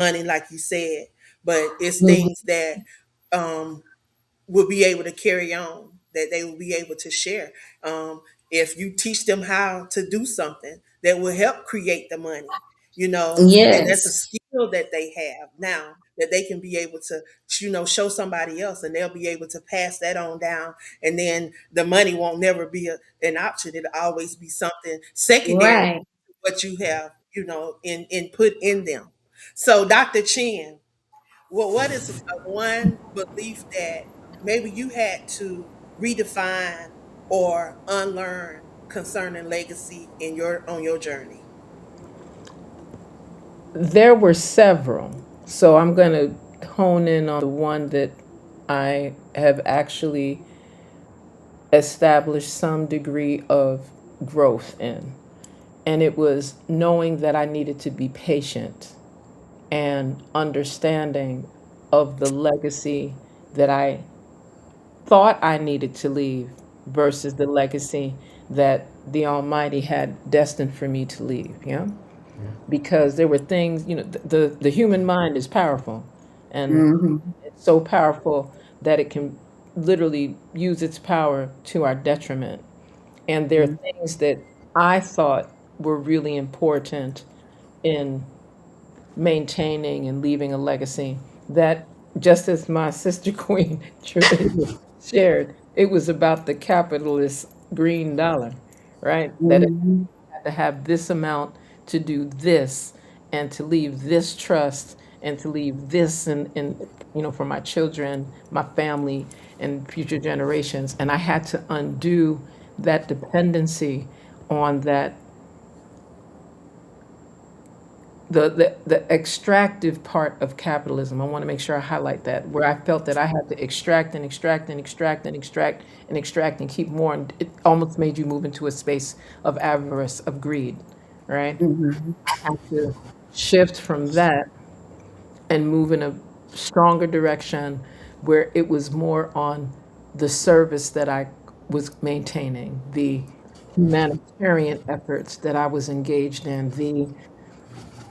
money, like you said, but it's Mhm. things that um, will be able to carry on, that they will be able to share. Um, if you teach them how to do something that will help create the money, and that's a Yes. skill that they have now that they can be able to, show somebody else, and they'll be able to pass that on down. And then the money won't never be an option. It'll always be something secondary Right. to what you have, in put in them. So, Dr. Chin, well, what is one belief that maybe you had to redefine or unlearn concerning legacy in your on your journey? There were several. So I'm going to hone in on the one that I have actually established some degree of growth in. And it was knowing that I needed to be patient and understanding of the legacy that I thought I needed to leave versus the legacy that the Almighty had destined for me to leave. Yeah. Because there were things, the human mind is powerful, and Hmm. it's so powerful that it can literally use its power to our detriment. And there are things that I thought were really important in maintaining and leaving a legacy that, just as my sister Queen Trillia shared, it was about the capitalist green dollar, right? That it Hmm. had to have this amount to do this and to leave this trust and to leave this and for my children, my family, and future generations. And I had to undo that dependency on that, the extractive part of capitalism. I want to make sure I highlight that, where I felt that I had to extract and extract and extract and extract and extract and keep more, and it almost made you move into a space of avarice, of greed, right? Hmm. I had to shift from that and move in a stronger direction where it was more on the service that I was maintaining, the humanitarian efforts that I was engaged in, the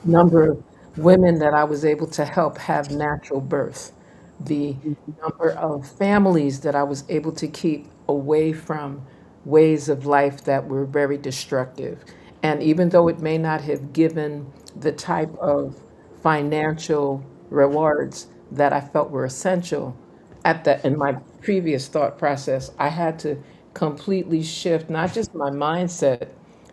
number of women that I was able to help have natural birth, the number of families that I was able to keep away from ways of life that were very destructive. And even though it may not have given the type of financial rewards that I felt were essential in my previous thought process, I had to completely shift not just my mindset,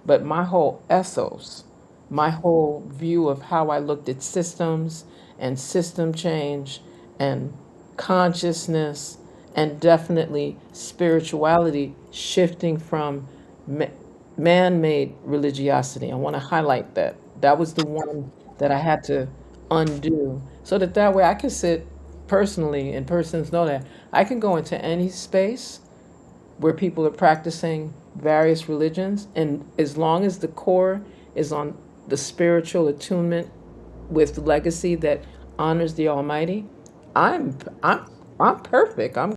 but my whole ethos, my whole view of how I looked at systems and system change and consciousness, and definitely spirituality, shifting from ma- man-made religiosity. I want to highlight that. That was the one that I had to undo so that way I can sit personally, and persons know that I can go into any space where people are practicing various religions, and as long as the core is on the spiritual attunement with legacy that honors the Almighty, I'm I'm I'm perfect. I'm